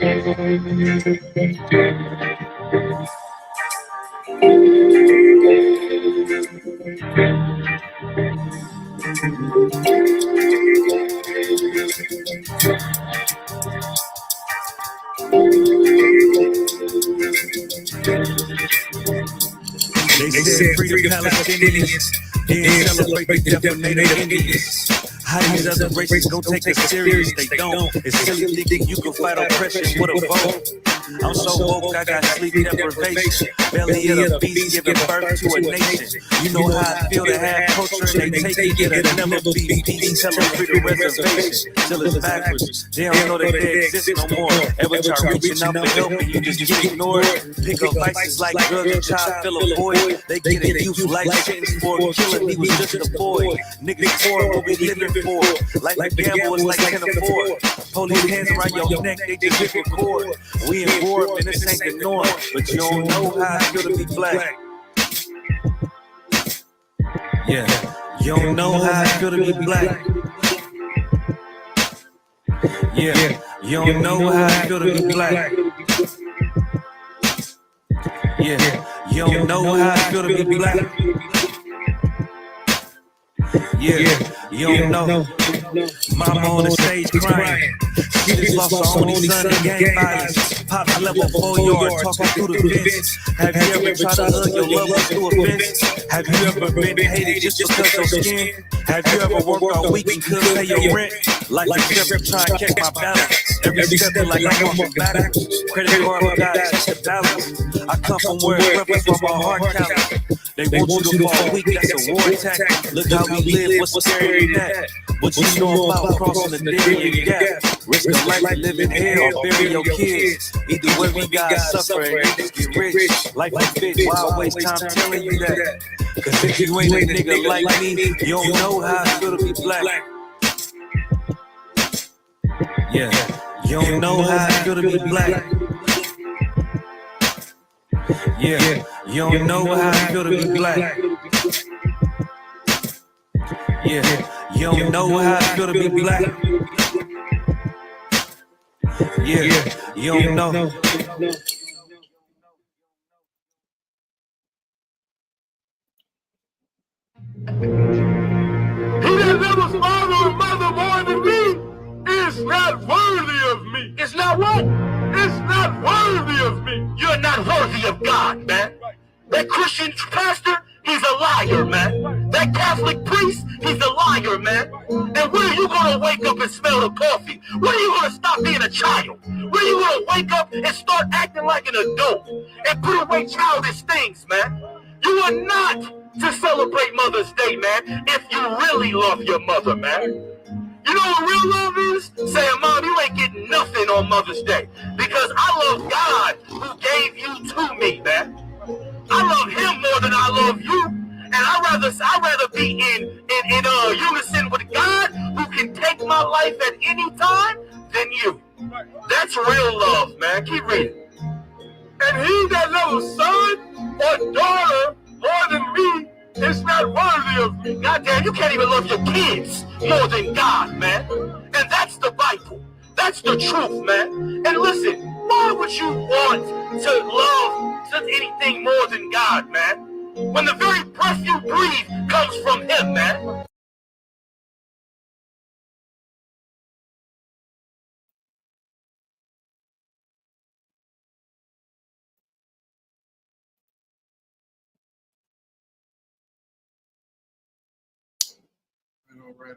They said free the Palestinians, then celebrate the death of Native Indians. How these other races gon' take us serious? They don't. It's silly thinking you can fight oppression with a vote. I'm so woke, I got sleep deprivation. Belly of the beast giving birth to a nation. You know how I feel to have culture and they take it, it'll never be peace. Tell them free the reservation till it's backwards. They don't know that they exist no more. Ever try reaching out for help and you just get ignored. Pick up vices like drugs and child fill a void. They get a youth life sentence for killing. He was just a boy. Niggas poor, what we living for? Like a gamble is like 10 or 4. Police hands around your neck, they just hit record. We in war, man, this ain't the norm. But you don't know how I feel to be black. Yeah, you don't know how I feel to be black. Yeah, you don't know how I feel to be black. Yeah, you don't know how I feel to be black. Yeah, you don't know. Mama on the stage crying. She just lost her only son in gang violence. Pops level 4 yard talking through the fence. Have you ever tried to hug your loved one through a fence? Have you ever been hated just because of your skin? Have you ever worked all week and couldn't pay your rent? Like a shepherd trying to catch my balance. Every step like I'm walking backwards. Credit card got check the balance. I come from where it's reference from my heart count. They want you to fall weak, that's a war attack. Look how we live, what's scary in that? What you know about crossing the Darien Gap? Risk of life and live in hell, bury your kids. Either way we gotta suffer and niggas get rich. Life is bitch, why I waste time telling you that? Cause if you ain't a nigga like me, you don't know how I feel to be black. Yeah, you don't know how I feel to be black. Yeah, you don't know how I feel to be black. Yeah, you don't know how I feel to be black. Yeah, you don't know. He that loves father or mother more than me is not worthy of me. It's not what? It's not worthy of me. You're not worthy of God, man. That Christian pastor, he's a liar, man. That Catholic priest, he's a liar, man. And when are you going to wake up and smell the coffee? When are you going to stop being a child? When are you going to wake up and start acting like an adult and put away childish things, man? You are not to celebrate Mother's Day, man, if you really love your mother, man. You know what real love is? Saying, Mom, you ain't getting nothing on Mother's Day because I love God who gave you to me, man. I love him more than I love you. And I'd rather be in unison with God who can take my life at any time than you. That's real love, man. Keep reading. And he that loves son or daughter more than me is not worthy of me. Goddamn, you can't even love your kids more than God, man. And that's the Bible. That's the truth, man. And listen, why would you want to love anything more than God, man? When the very breath you breathe comes from him, man.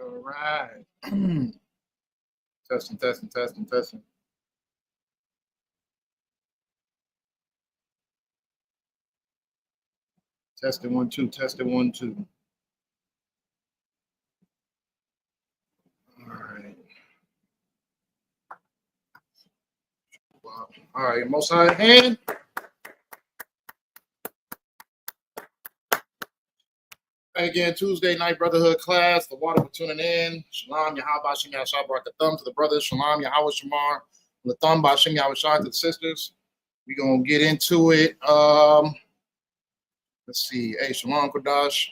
All right. Testing. Testing 1 2. Testing 1 2. All right. Wow. All right. Most high hand. Again, Tuesday night Brotherhood class. The water for tuning in. Shalom, Yahweh, Shem Yahshua, brought the thumb to the brothers. Shalom, Yahweh, Shamar. The thumb by Shem Yahweh to the sisters. We're going to get into it. Let's see. Hey, Shalom, Kodash.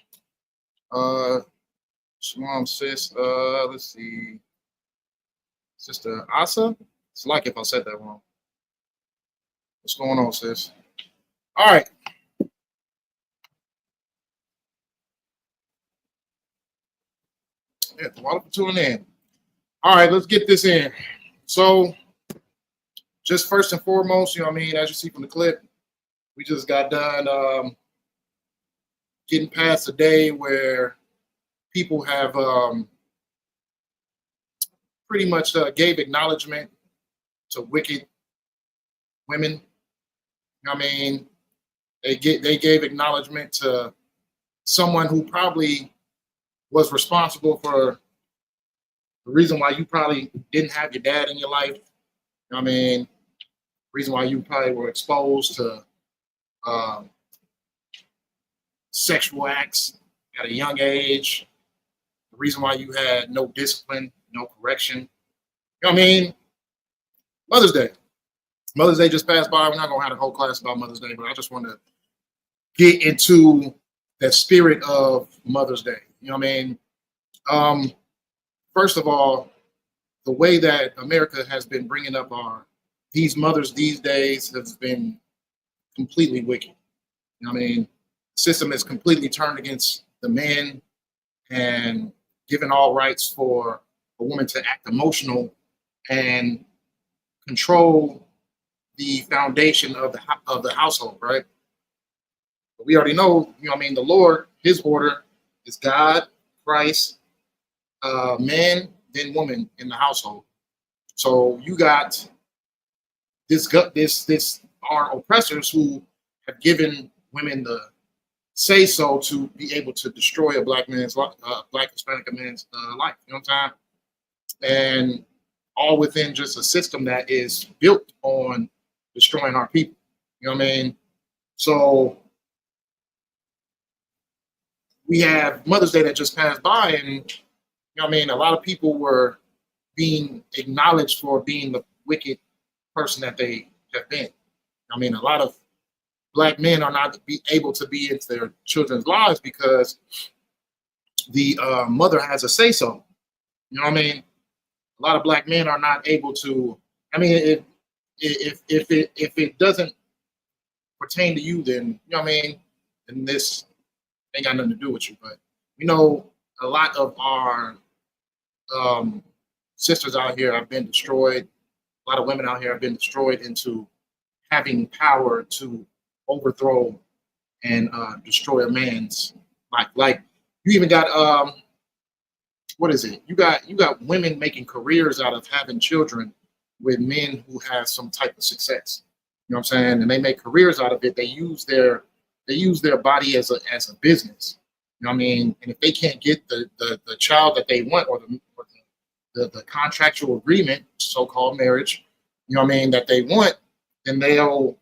Shalom, sis. Let's see. Sister Asa. It's like if I said that wrong. What's going on, sis? All right. Yeah, a lot of tuning in. All right, let's get this in. So, just first and foremost, you know what I mean, as you see from the clip, we just got done getting past a day where people have pretty much gave acknowledgement to wicked women. You know what I mean? They gave acknowledgement to someone who probably was responsible for the reason why you probably didn't have your dad in your life. You know what I mean? Reason why you probably were exposed to sexual acts at a young age. The reason why you had no discipline, no correction. You know what I mean? Mother's Day. Mother's Day just passed by. We're not going to have a whole class about Mother's Day, but I just want to get into the spirit of Mother's Day. You know what I mean? First of all, the way that America has been bringing up these mothers these days has been completely wicked. You know what I mean? The system is completely turned against the men and given all rights for a woman to act emotional and control the foundation of the household, right? But we already know, you know what I mean, the Lord, his order is God, Christ, man, then woman in the household. So you got this our oppressors who have given women the say so to be able to destroy a black Hispanic man's life. You know what I'm saying? And all within just a system that is built on destroying our people. You know what I mean? So we have Mother's Day that just passed by, and you know what I mean, a lot of people were being acknowledged for being the wicked person that they have been. I mean, a lot of black men are not able to be into their children's lives because the mother has a say so. You know what I mean? A lot of black men are not able to. I mean, if it doesn't pertain to you, then you know what I mean. Then this ain't got nothing to do with you. But you know, a lot of our sisters out here have been destroyed. A lot of women out here have been destroyed into having power to overthrow and destroy a man's life. Like you even got what is it? You got women making careers out of having children with men who have some type of success. You know what I'm saying? And they make careers out of it. They use their body as a business. You know what I mean? And if they can't get the child that they want or the contractual agreement, so-called marriage, you know what I mean, that they want, then they'll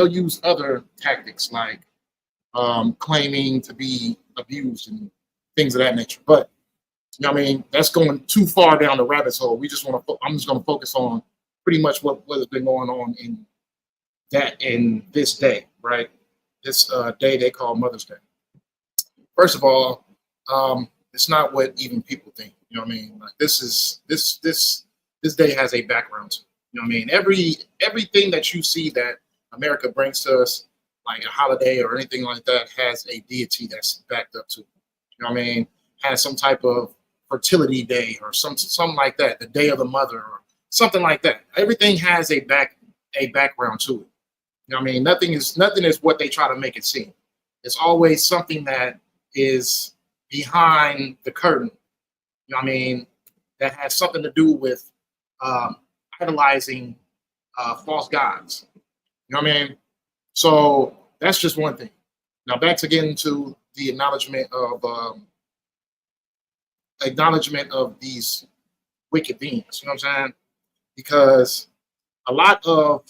use other tactics like claiming to be abused and things of that nature. But you know what I mean, that's going too far down the rabbit hole. I'm just going to focus on pretty much what has been going on in this day, right? This day they call Mother's Day. First of all, it's not what even people think. You know what I mean? Like this day has a background to it. You know what I mean? Everything that you see that America brings to us, like a holiday or anything like that, has a deity that's backed up to it. You know what I mean? Has some type of fertility day or something like that, the day of the mother or something like that. Everything has a background to it. You know what I mean? Nothing is what they try to make it seem. It's always something that is behind the curtain. You know what I mean? That has something to do with idolizing false gods. You know what I mean? So that's just one thing. Now back to getting to the acknowledgement of these wicked beings. You know what I'm saying? Because a lot of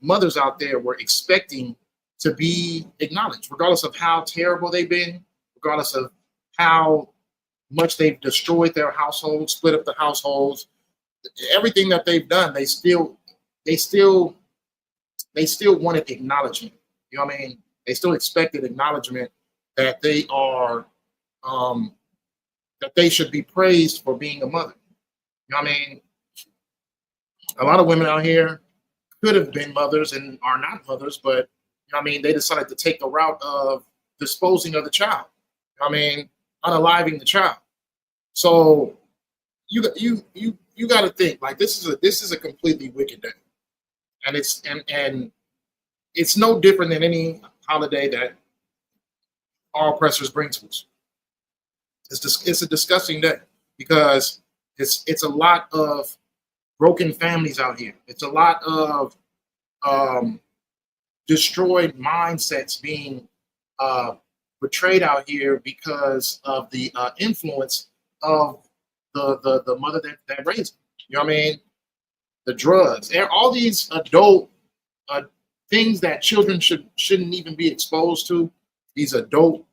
mothers out there were expecting to be acknowledged, regardless of how terrible they've been, regardless of how much they've destroyed their households, split up the households, everything that they've done, they still wanted acknowledgement. You know what I mean? They still expected acknowledgement that they are that they should be praised for being a mother. You know what I mean? A lot of women out here could have been mothers and are not mothers, but they decided to take the route of disposing of the child. Unaliving the child. So you got to think like this is a completely wicked day, and it's no different than any holiday that our oppressors bring to us. It's a disgusting day because it's a lot of broken families out here. It's a lot of destroyed mindsets being portrayed out here because of the influence of the mother that raised them. You know what I mean? The drugs, and all these adult things that children shouldn't even be exposed to. These adult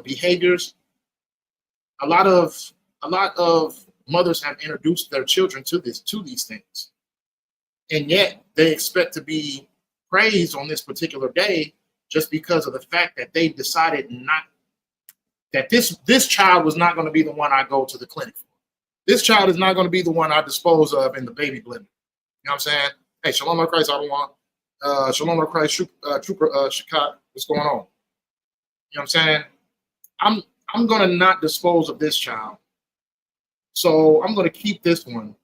behaviors. A lot of mothers have introduced their children to these things, and yet they expect to be praised on this particular day just because of the fact that they decided not that this child was not going to be the one I go to the clinic for. This child is not going to be the one I dispose of in the baby blender. You know what I'm saying? Hey, Shalom of Christ, Adawan. Shalom of Christ, Trooper Shakat. What's going on? You know what I'm saying? I'm going to not dispose of this child. So I'm going to keep this one.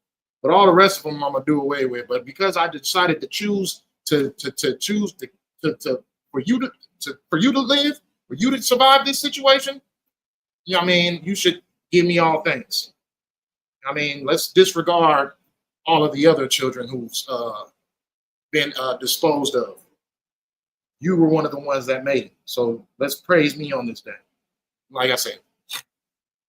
But all the rest of them I'm going to do away with. But because I decided to choose for you to live, for you to survive this situation, you know what I mean? You should give me all things. I mean, let's disregard all of the other children who's been disposed of. You were one of the ones that made it. So let's praise me on this day. Like I said,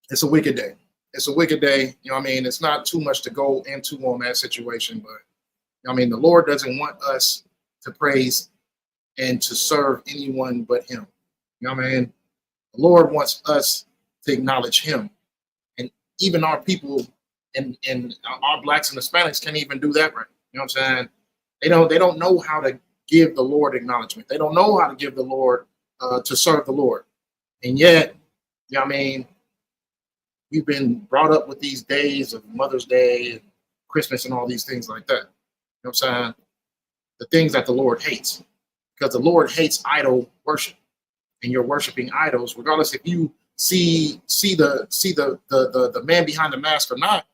it's a wicked day. It's a wicked day. You know what I mean? It's not too much to go into on that situation, but I mean, the Lord doesn't want us to praise and to serve anyone but him. You know what I mean? The Lord wants us to acknowledge him. And even our people and our blacks and Hispanics can't even do that right. You know what I'm saying? They don't know how to give the Lord acknowledgement. They don't know how to give the Lord to serve the Lord. And yet, you know what I mean? We've been brought up with these days of Mother's Day and Christmas and all these things like that. You know what I'm saying? The things that the Lord hates. Because the Lord hates idol worship. And you're worshiping idols, regardless if you see the man behind the mask or not,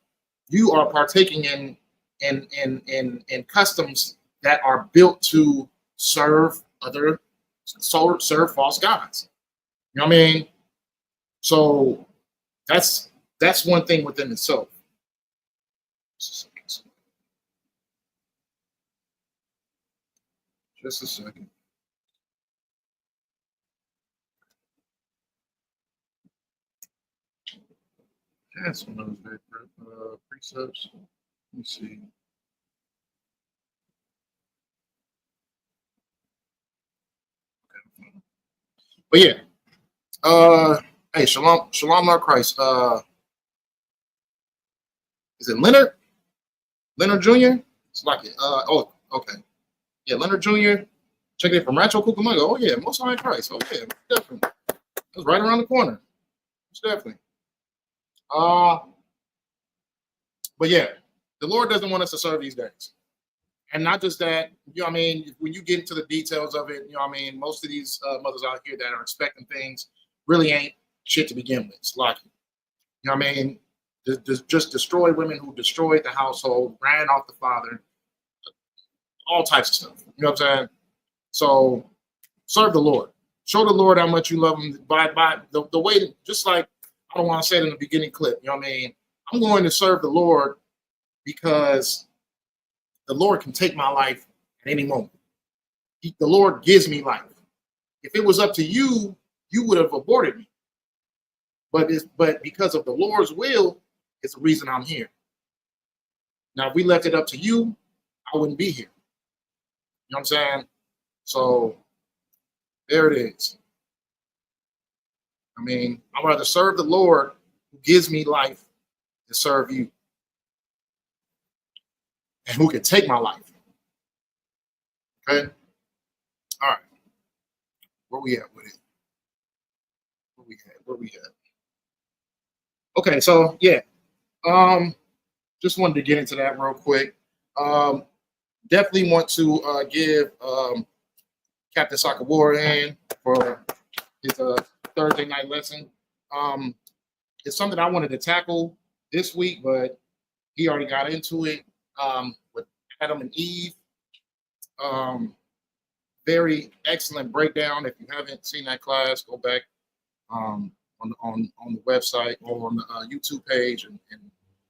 you are partaking in customs that are built to serve false gods. You know what I mean? So that's one thing within itself. Just a second. That's one of those very precepts. Let me see. Okay. But yeah. Hey, Shalom Lord Christ. Is it Leonard? Leonard Jr.? It's like it. Oh, okay. Yeah, Leonard Jr. Check it from Rancho Cucamonga. Oh yeah, Most High Christ. Oh yeah, definitely. That's right around the corner. It's definitely. But yeah, the Lord doesn't want us to serve these days. And not just that, you know what I mean? When you get into the details of it, you know what I mean? Most of these mothers out here that are expecting things really ain't shit to begin with. It's like, you know what I mean? Just destroy women who destroyed the household, ran off the father, all types of stuff. You know what I'm saying? So serve the Lord. Show the Lord how much you love him by the way, just like I don't want to say it in the beginning clip. You know what I mean? I'm going to serve the Lord because the Lord can take my life at any moment. The Lord gives me life. If it was up to you, you would have aborted me. But because of the Lord's will, it's the reason I'm here. Now, if we left it up to you, I wouldn't be here. You know what I'm saying? So there it is. I mean, I'd rather serve the Lord who gives me life than serve you. And who can take my life. Okay? All right. Where we at with it? Where we at? Okay, so yeah. just wanted to get into that real quick. Definitely want to give Captain Sakawara in for his Thursday night lesson. It's something I wanted to tackle this week, but he already got into it with Adam and Eve. Very excellent breakdown. If you haven't seen that class, go back on the website or on the YouTube page and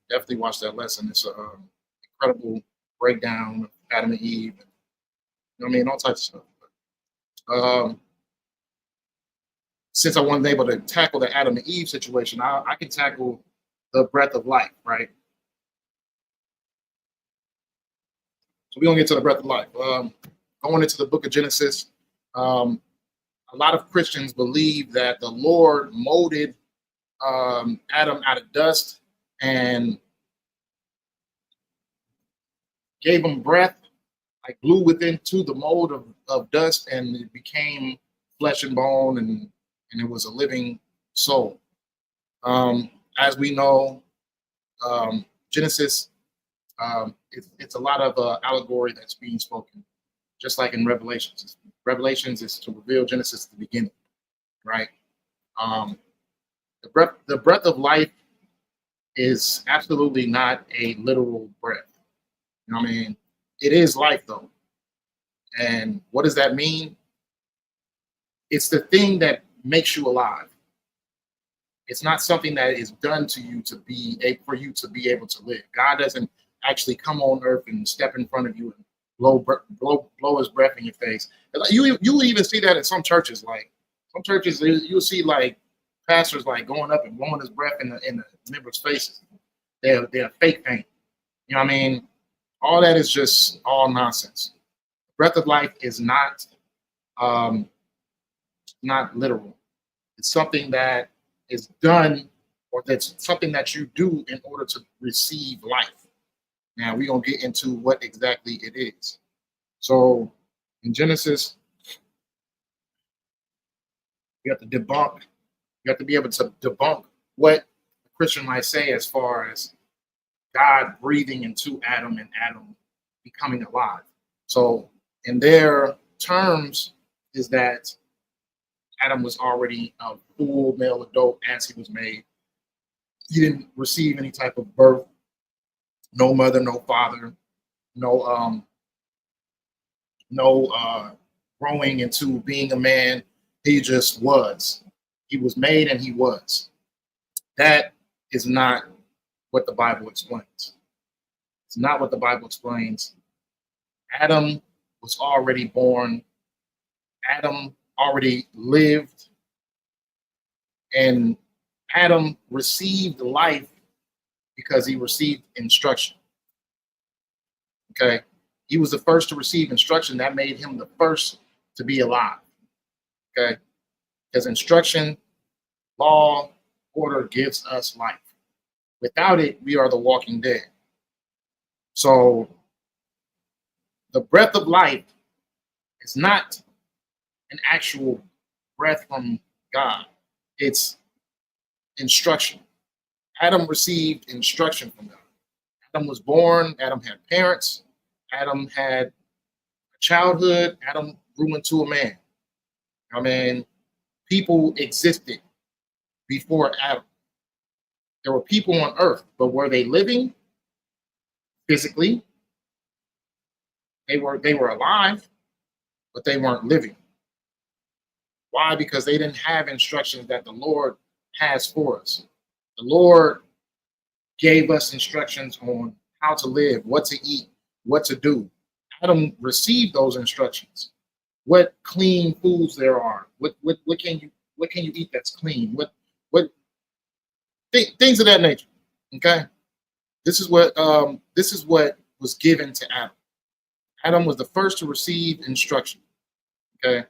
definitely watch that lesson. It's an incredible breakdown of Adam and Eve. And, you know what I mean? All types of stuff. Since I wasn't able to tackle the Adam and Eve situation, I can tackle the breath of life, right? So we're going to get to the breath of life. Going into the book of Genesis, a lot of Christians believe that the Lord molded Adam out of dust and gave him breath, like blew within to the mold of dust, and it became flesh and bone, and it was a living soul. As we know, Genesis, it's a lot of allegory that's being spoken, just like in Revelations. Revelations is to reveal Genesis at the beginning, right? The breath of life is absolutely not a literal breath. You know what I mean? It is life, though. And what does that mean? It's the thing that makes you alive. It's not something that is done to you for you to be able to live. God doesn't actually come on earth and step in front of you and blow his breath in your face. You even see that in some churches. Like some churches, you'll see like pastors like going up and blowing his breath in the members' faces. They're fake paint. You know what I mean? All that is just all nonsense. Breath of life is not literal. It's something that is done, or that's something that you do in order to receive life. Now we're gonna get into what exactly it is. So in Genesis, you have to debunk. You have to be able to debunk what a Christian might say as far as God breathing into Adam and Adam becoming alive. So in their terms is that Adam was already a full male adult as he was made. He didn't receive any type of birth, no mother, no father, no growing into being a man. He just was. He was made and he was. That is not what the Bible explains. It's not what the Bible explains. Adam was already born. Adam already lived. And Adam received life because he received instruction. Okay? He was the first to receive instruction. That made him the first to be alive. Okay? Because instruction, law, order gives us life. Without it, we are the walking dead. So the breath of life is not an actual breath from God. It's instruction. Adam received instruction from God. Adam was born. Adam had parents. Adam had a childhood. Adam grew into a man. I mean, people existed before Adam. There were people on earth, but were they living physically? They were alive, but they weren't living. Why? Because they didn't have instructions that the Lord has for us. The Lord gave us instructions on how to live, what to eat, what to do. Adam received those instructions. What clean foods there are. What can you eat that's clean? What things of that nature. Okay, this is what was given to Adam. Adam was the first to receive instruction. Okay,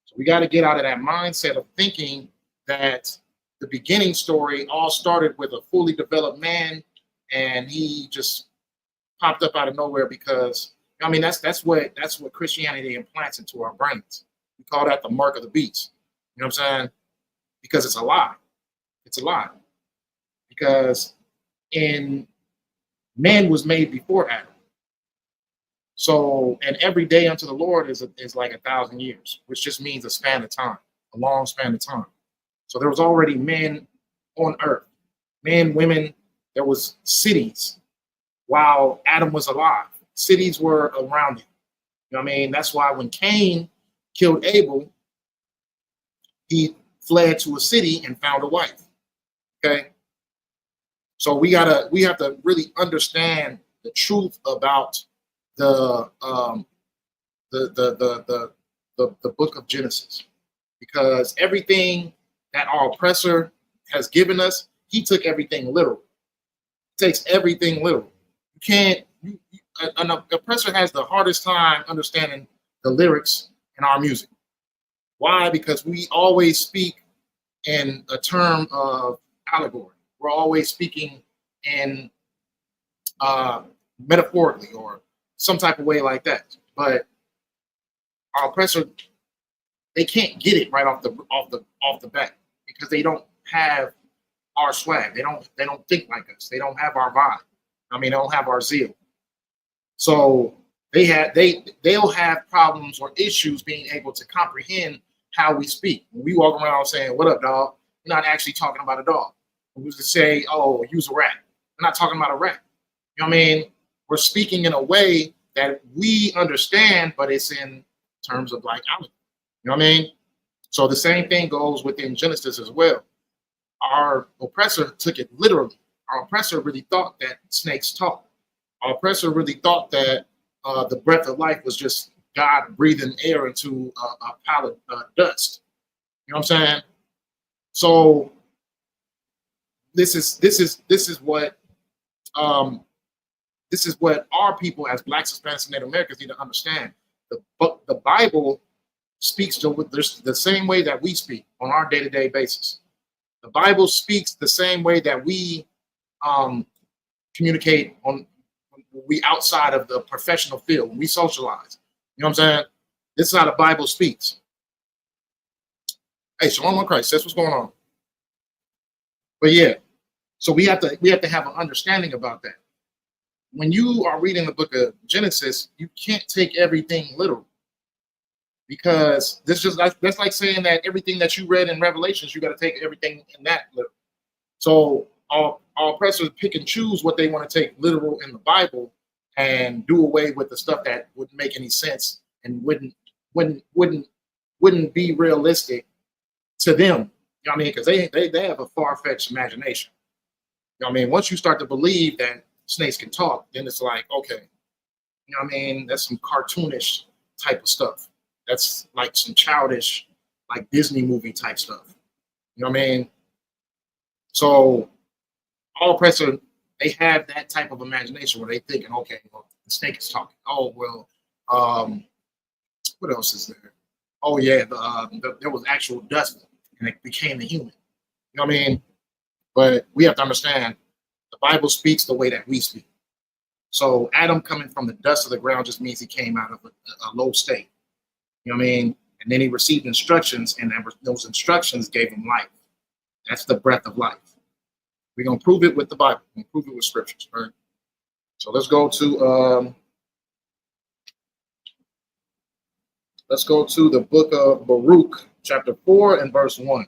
so we got to get out of that mindset of thinking that the beginning story all started with a fully developed man, and he just popped up out of nowhere. Because I mean that's what Christianity implants into our brains. We call that the mark of the beast. You know what I'm saying? Because it's a lie. It's a lie. Because in Man was made before Adam. So, and every day unto the Lord is like 1,000 years, which just means a span of time, a long span of time. So there was already men on earth, men, women. There was cities while Adam was alive. Cities were around him. You know what I mean? That's why when Cain killed Abel, he fled to a city and found a wife. Okay. So we have to really understand the truth about the book of Genesis, because everything that our oppressor has given us, he took everything literal. He takes everything literal. You can't. An oppressor has the hardest time understanding the lyrics in our music. Why? Because we always speak in a term of allegory. We're always speaking in metaphorically or some type of way like that. But our oppressor, they can't get it right off the bat because they don't have our swag. They don't think like us. They don't have our vibe. I mean, they don't have our zeal. So they'll have problems or issues being able to comprehend how we speak. When we walk around saying, "What up, dog?" We're not actually talking about a dog. We used to say, "Oh, use a rat." We're not talking about a rat. You know what I mean? We're speaking in a way that we understand, but it's in terms of like allegory. You know what I mean? So the same thing goes within Genesis as well. Our oppressor took it literally. Our oppressor really thought that snakes talk. Our oppressor really thought that the breath of life was just God breathing air into a pile of dust. You know what I'm saying? So this is what our people as Blacks, Hispanics, and Native Americans need to understand. The Bible speaks to the same way that we speak on our day-to-day basis. The Bible speaks the same way that we communicate on we outside of the professional field, when we socialize. You know what I'm saying? This is how the Bible speaks. Hey, Shalom on Christ, that's what's going on. But yeah, so we have to have an understanding about that. When you are reading the book of Genesis, you can't take everything literal, because that's like saying that everything that you read in Revelations, you got to take everything in that literal. So our oppressors pick and choose what they want to take literal in the Bible and do away with the stuff that wouldn't make any sense and wouldn't be realistic to them. You know what I mean? Because they have a far-fetched imagination. You know what I mean? Once you start to believe that snakes can talk, then it's like, okay, you know what I mean? That's some cartoonish type of stuff. That's like some childish, like Disney movie type stuff. You know what I mean? So all oppressors, they have that type of imagination where they thinking, okay, well, the snake is talking. Oh, well, what else is there? Oh, yeah, there was actual dust and it became the human. You know what I mean? But we have to understand the Bible speaks the way that we speak. So Adam coming from the dust of the ground just means he came out of a low state. You know what I mean? And then he received instructions, and those instructions gave him life. That's the breath of life. We're going to prove it with the Bible. We're going to prove it with scriptures, right? So let's go to the book of Baruch, chapter 4 and verse 1.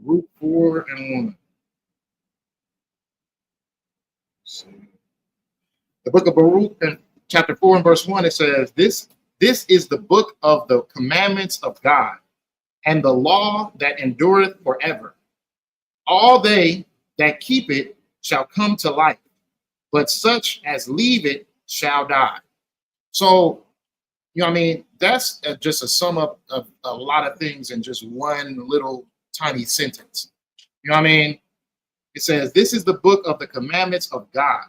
Baruch 4 and 1. The book of Baruch, in chapter 4 and verse 1, it says, This is the book of the commandments of God, and the law that endureth forever. All they that keep it shall come to life, but such as leave it shall die. So, you know what I mean? That's just a sum up of a lot of things in just one little tiny sentence. You know what I mean? It says, this is the book of the commandments of God,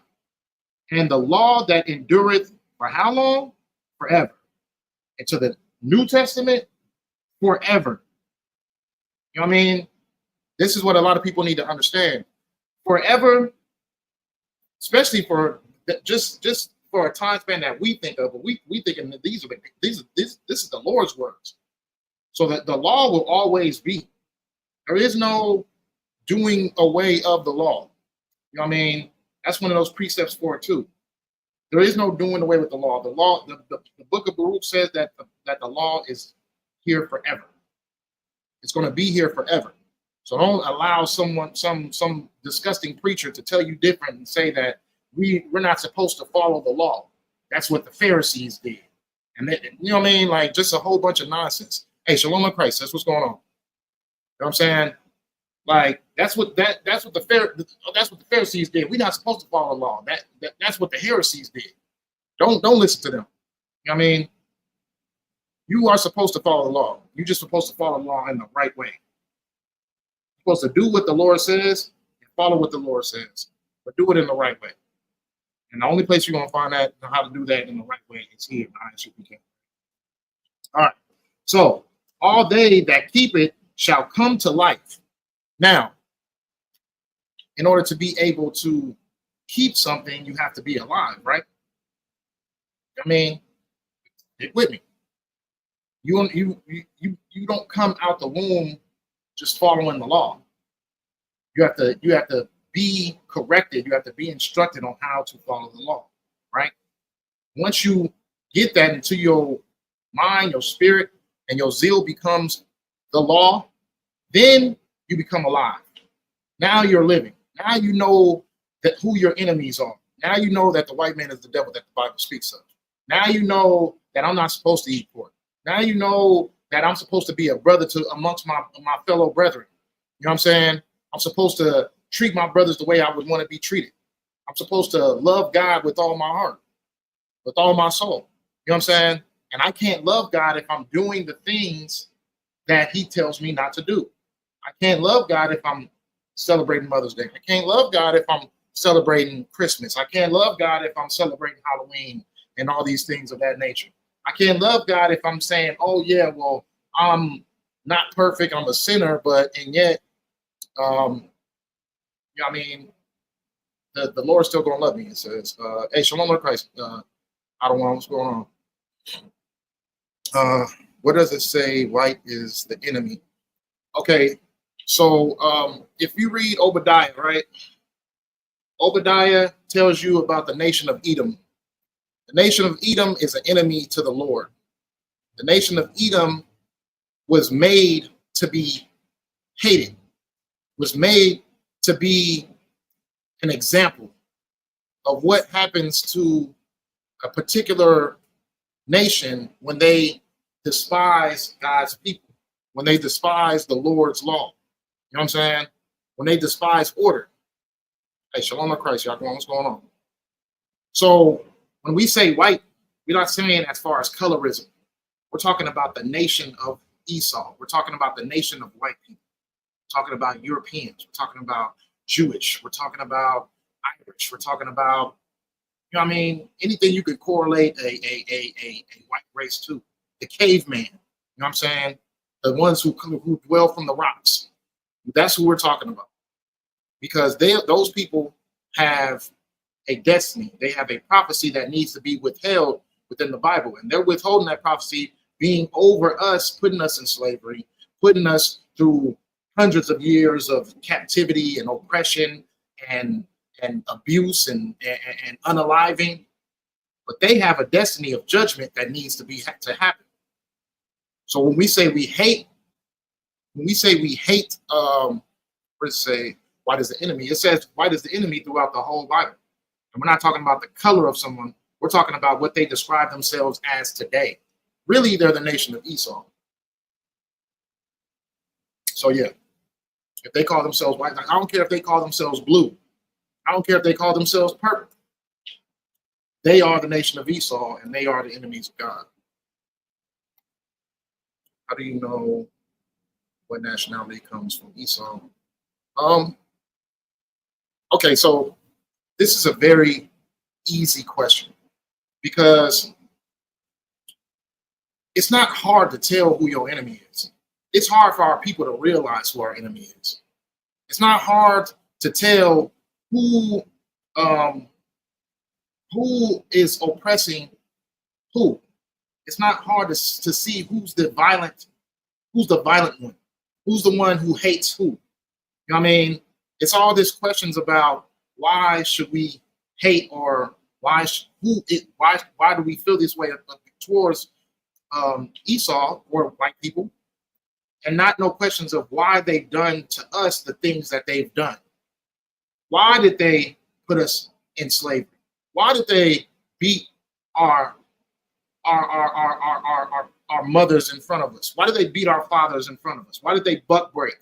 and the law that endureth for how long? Forever. And to the New Testament, forever. You know what I mean? This is what a lot of people need to understand. Forever, especially for just for a time span that we think of, but we thinking that this is the Lord's words. So that the law will always be. There is no doing away of the law. You know what I mean? That's one of those precepts for it too. There is no doing away with the law. The law, the book of Baruch says that the law is here forever. It's going to be here forever. So don't allow someone, some disgusting preacher to tell you different and say that we're not supposed to follow the law. That's what the Pharisees did. And they, you know what I mean? Like just a whole bunch of nonsense. Hey, Shalom in Christ, that's what's going on. You know what I'm saying? Like that's what the Pharisees did. We're not supposed to follow the law. That's what the heresies did. Don't listen to them. You know what I mean? You are supposed to follow the law. You're just supposed to follow the law in the right way. You're supposed to do what the Lord says and follow what the Lord says, but do it in the right way. And the only place you're gonna find that how to do that in the right way is here. Isupk So Cal. All right. So all they that keep it shall come to life. Now, in order to be able to keep something, you have to be alive, right? I mean, stick with me. You don't come out the womb just following the law. You have to be corrected. You have to be instructed on how to follow the law, right? Once you get that into your mind, your spirit, and your zeal becomes the law, then you become alive. Now you're living. Now you know that who your enemies are. Now you know that the white man is the devil that the Bible speaks of. Now you know that I'm not supposed to eat pork. Now you know that I'm supposed to be a brother to amongst my fellow brethren. You know what I'm saying? I'm supposed to treat my brothers the way I would want to be treated. I'm supposed to love God with all my heart, with all my soul. You know what I'm saying? And I can't love God if I'm doing the things that he tells me not to do. I can't love God if I'm celebrating Mother's Day. I can't love God if I'm celebrating Christmas. I can't love God if I'm celebrating Halloween and all these things of that nature. I can't love God if I'm saying, oh yeah, well, I'm not perfect, I'm a sinner, and yet, you know what I mean, the Lord's still gonna love me. It says, hey, Shalom in Christ. I don't know what's going on. What does it say? White is the enemy. Okay, so if you read Obadiah, right? Obadiah tells you about the nation of Edom. The nation of Edom is an enemy to the Lord. The nation of Edom was made to be hated, was made to be an example of what happens to a particular nation when they despise God's people, when they despise the Lord's law. You know what I'm saying? When they despise order. Hey, Shalom in Christ, y'all. What's going on? So when we say white, we're not saying as far as colorism. We're talking about the nation of Esau. We're talking about the nation of white people. We're talking about Europeans. We're talking about Jewish. We're talking about Irish. We're talking about, you know what I mean, anything you could correlate a white race to. The caveman, you know what I'm saying? The ones who dwell from the rocks. That's who we're talking about. Because those people have a destiny. They have a prophecy that needs to be withheld within the Bible. And they're withholding that prophecy being over us, putting us in slavery, putting us through hundreds of years of captivity and oppression and abuse and unaliving. But they have a destiny of judgment that needs to happen. So when we say we hate, what does it say? White is the enemy. It says white is the enemy throughout the whole Bible. And we're not talking about the color of someone. We're talking about what they describe themselves as today. Really, they're the nation of Esau. So yeah, if they call themselves white, I don't care if they call themselves blue. I don't care if they call themselves purple. They are the nation of Esau, and they are the enemies of God. How do you know what nationality comes from Esau? Okay, so this is a very easy question because it's not hard to tell who your enemy is. It's hard for our people to realize who our enemy is. It's not hard to tell who is oppressing who. It's not hard to see who's the violent Who's the violent one? Who's the one who hates who? You know what I mean? It's all these questions about why should we hate, or why do we feel this way towards Esau or white people, and not no questions of why they've done to us the things that they've done. Why did they put us in slavery? Why did they beat our mothers in front of us? Why did they beat our fathers in front of us? Why did they buck break?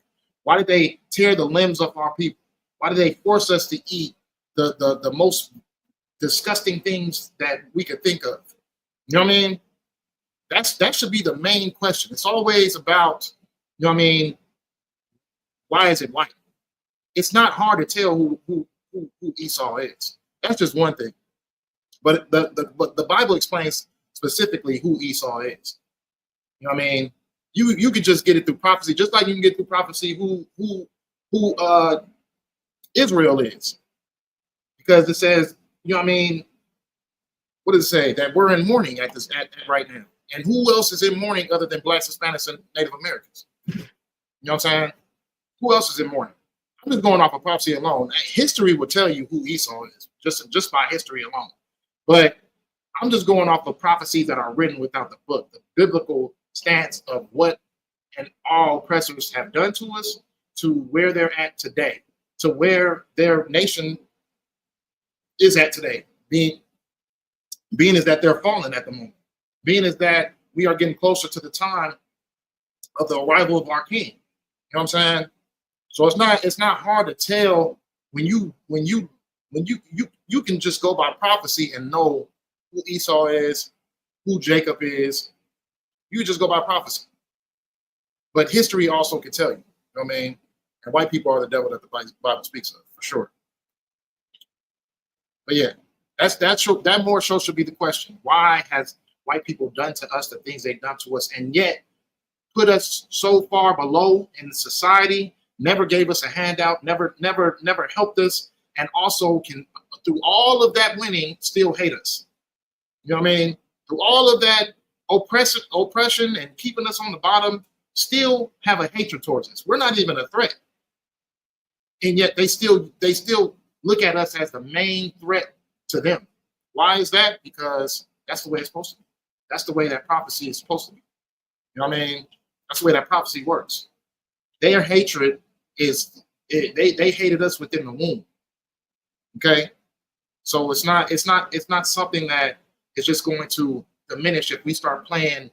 Why did they tear the limbs off our people? Why did they force us to eat the most disgusting things that we could think of? You know what I mean? That should be the main question. It's always about, you know what I mean, why is it white? It's not hard to tell who Esau is. That's just one thing. But the Bible explains specifically who Esau is. You know what I mean? You could just get it through prophecy, just like you can get through prophecy who Israel is. Because it says, you know what I mean, what does it say? That we're in mourning at right now. And who else is in mourning other than Blacks, Hispanics, and Native Americans? You know what I'm saying? Who else is in mourning? I'm just going off of prophecy alone. History will tell you who Esau is, just by history alone. But I'm just going off of prophecies that are written without the book, the biblical stance of what and all oppressors have done to us, to where they're at today, to where their nation is at today. Being is that they're falling at the moment. Being is that we are getting closer to the time of the arrival of our king. You know what I'm saying? So it's not hard to tell when you can just go by prophecy and know who Esau is, who Jacob is. You just go by prophecy. But history also can tell you. You know what I mean? And white people are the devil that the Bible speaks of, for sure. But yeah, that more so should be the question. Why has white people done to us the things they've done to us, and yet put us so far below in society, never gave us a handout, never helped us, and also can, through all of that winning, still hate us? You know what I mean? Through all of that oppression and keeping us on the bottom, still have a hatred towards us. We're not even a threat. And yet they still look at us as the main threat to them. Why is that? Because that's the way it's supposed to be. That's the way that prophecy is supposed to be. You know what I mean? That's the way that prophecy works. Their hatred is they hated us within the womb. Okay, so it's not something that is just going to diminish if we start playing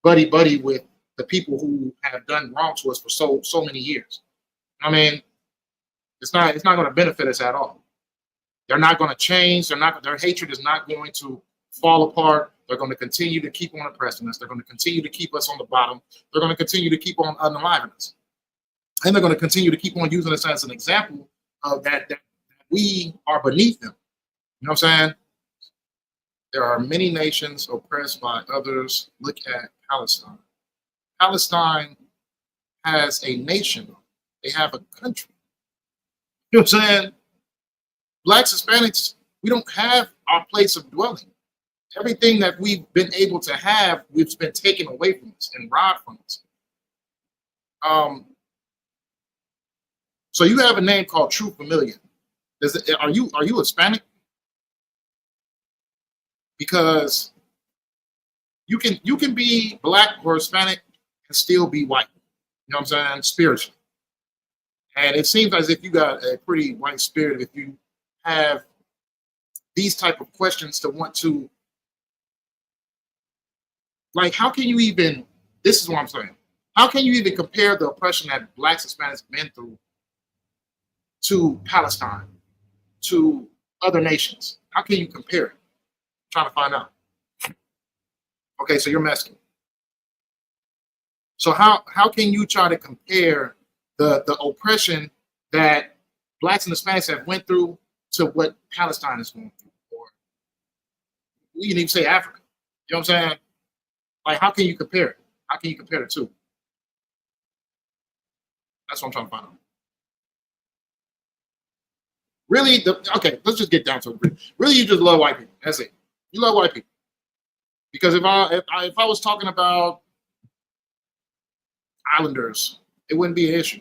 buddy with the people who have done wrong to us for so many years. I mean, it's not going to benefit us at all. They're not going to change. Their hatred is not going to fall apart. They're going to continue to keep on oppressing us. They're going to continue to keep us on the bottom. They're going to continue to keep on unaliving us. And they're going to continue to keep on using us as an example of that we are beneath them. You know what I'm saying? There are many nations oppressed by others. Look at Palestine. Palestine has a nation. They have a country. You know what I'm saying? Blacks, Hispanics, we don't have our place of dwelling. Everything that we've been able to have, we've been taken away from us and robbed from us. So you have a name called True Familiar. Are you Hispanic? Because you can be black or Hispanic and still be white. You know what I'm saying? Spiritually. And it seems as if you got a pretty white spirit if you have these type of questions to want to, like, how can you even, this is what I'm saying, how can you even compare the oppression that Blacks, Hispanics been through to Palestine, to other nations? How can you compare it? I'm trying to find out. Okay, so you're Mexican. So how can you try to compare the oppression that Blacks and Hispanics have went through to what Palestine is going through? Or we can even say Africa. You know what I'm saying? Like, how can you compare it? How can you compare the two? That's what I'm trying to find out. Really, okay, let's just get down to it. Really, you just love white people. That's it. You love white people. Because if I was talking about islanders, it wouldn't be an issue.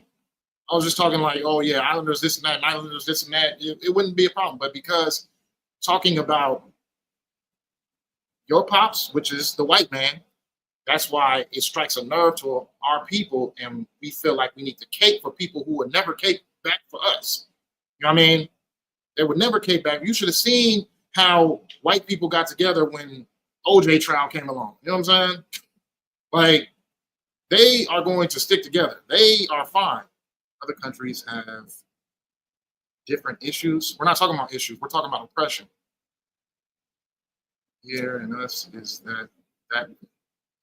I was just talking like, oh yeah, islanders this and that, and islanders this and that. It wouldn't be a problem. But because talking about your pops, which is the white man, that's why it strikes a nerve to our people, and we feel like we need to cape for people who would never cape back for us. You know what I mean? They would never cape back. You should have seen how white people got together when OJ trial came along. You know what I'm saying? Like, they are going to stick together. They are fine. Other countries have different issues. We're not talking about issues. We're talking about oppression. Here in us is that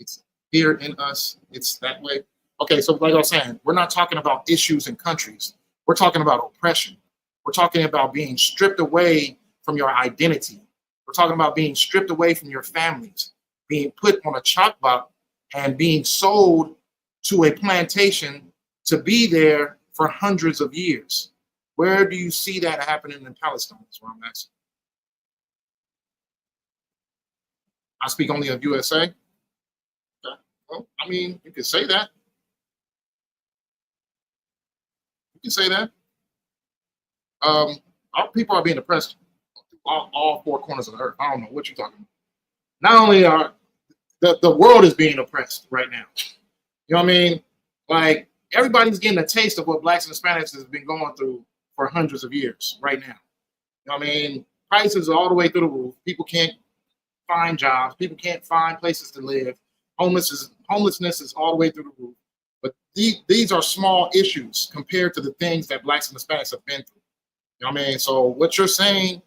it's here in us. It's that way. Okay, so like I was saying, we're not talking about issues in countries. We're talking about oppression. We're talking about being stripped away from your identity. We're talking about being stripped away from your families, being put on a chop block and being sold to a plantation to be there for hundreds of years. Where do you see that happening in Palestine? That's what I'm asking. I speak only of USA. Okay. Well, I mean, you could say that. You can say that. Our people are being oppressed all four corners of the earth. I don't know what you're talking about. Not only are the world is being oppressed right now. You know what I mean? Like, everybody's getting a taste of what blacks and Hispanics has been going through for hundreds of years right now. You know what I mean? Prices are all the way through the roof. People can't find jobs. People can't find places to live. Homelessness is all the way through the roof. But these are small issues compared to the things that blacks and Hispanics have been through. You know what I mean? So what you're saying,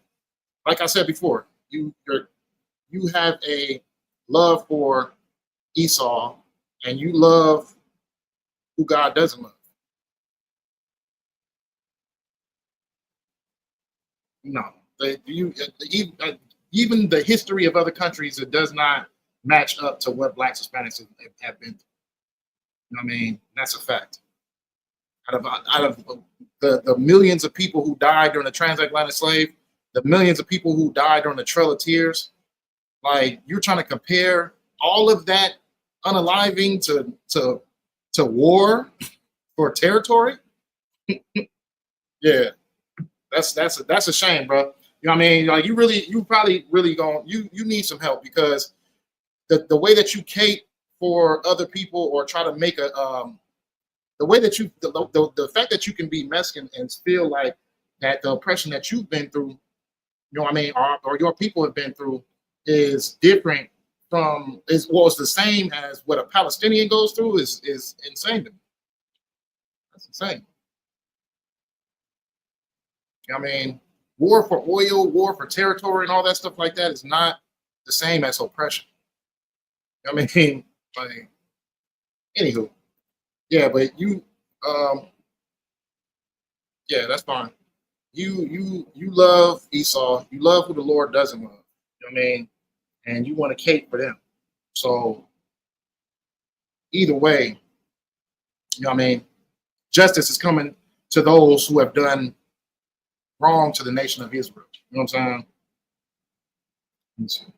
like I said before, you have a love for Esau, and you love who God doesn't love. No, even the history of other countries, it does not match up to what blacks and Hispanics have been through. You know what I mean? That's a fact. Out of the millions of people who died during the transatlantic slave, the millions of people who died during the Trail of Tears, like, you're trying to compare all of that unaliving to war for territory. Yeah, that's a shame, bro. You know what I mean? Like, you probably really you need some help, because the way that you cape for other people or try to make a the way that the fact that you can be Mexican and feel like that the oppression that you've been through, you know what I mean, or your people have been through, is different from is the same as what a Palestinian goes through is insane to me. That's insane. You know what I mean, war for oil, war for territory, and all that stuff like that is not the same as oppression. You know what I mean, like, anywho, yeah, but yeah, that's fine. You love Esau. You love who the Lord doesn't love. You know what I mean, and you want to cape for them. So either way, you know what I mean, justice is coming to those who have done wrong to the nation of Israel. You know what I'm saying?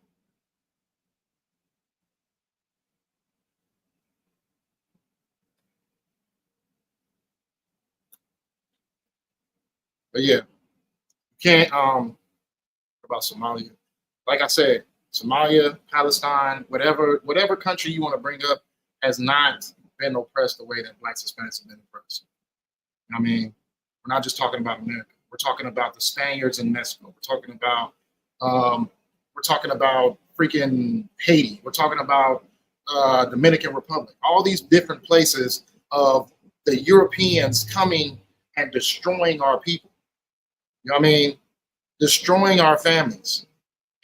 But yeah, you can't about Somalia. Like I said, Somalia, Palestine, whatever country you want to bring up has not been oppressed the way that blacks and Hispanics have been oppressed. I mean, we're not just talking about America. We're talking about the Spaniards in Mexico. We're talking about freaking Haiti. We're talking about Dominican Republic. All these different places of the Europeans coming and destroying our people. You know what I mean? Destroying our families.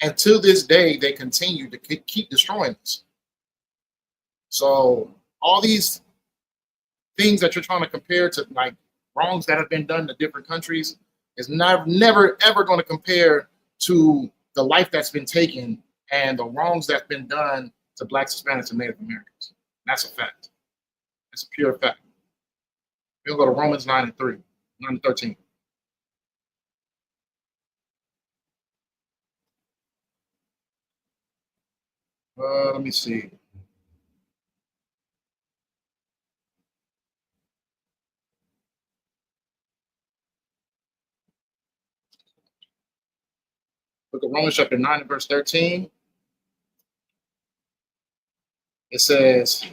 And to this day, they continue to keep destroying us. So all these things that you're trying to compare to, like, wrongs that have been done to different countries, is never ever going to compare to the life that's been taken and the wrongs that's been done to blacks, Hispanics, and Native Americans. That's a fact. It's a pure fact. We'll go to Romans 9:3, 9:13. Let me see. Book of Romans chapter 9 and verse 13. It says,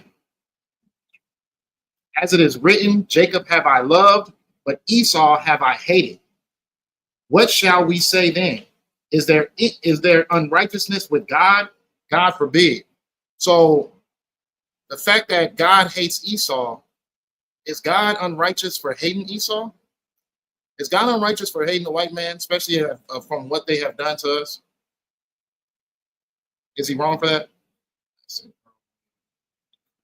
as it is written, Jacob have I loved, but Esau have I hated. What shall we say then? Is there unrighteousness with God? God forbid. So the fact that God hates Esau, is God unrighteous for hating Esau? Is God unrighteous for hating the white man, especially from what they have done to us? Is he wrong for that?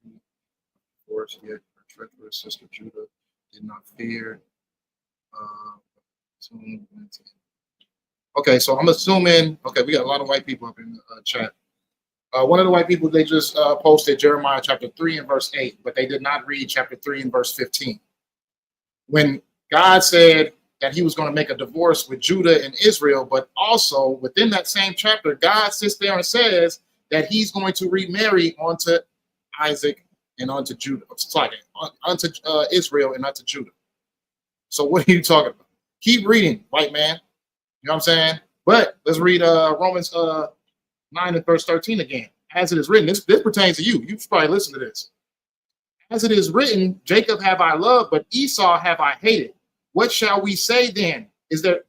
Of course, yet her treacherous sister Judah did not fear. Okay, so I'm assuming, okay, we got a lot of white people up in the chat. One of the white people, they just posted Jeremiah chapter 3 and verse 8, but they did not read chapter 3 and verse 15. When God said that he was going to make a divorce with Judah and Israel, but also within that same chapter, God sits there and says that he's going to remarry onto Isaac and onto Judah, onto Israel and onto Judah. So what are you talking about? Keep reading, white man. You know what I'm saying? But let's read Romans 9 and verse 13 again. As it is written, this pertains to you. You should probably listen to this. As it is written, Jacob have I loved, but Esau have I hated. What shall we say then? Is there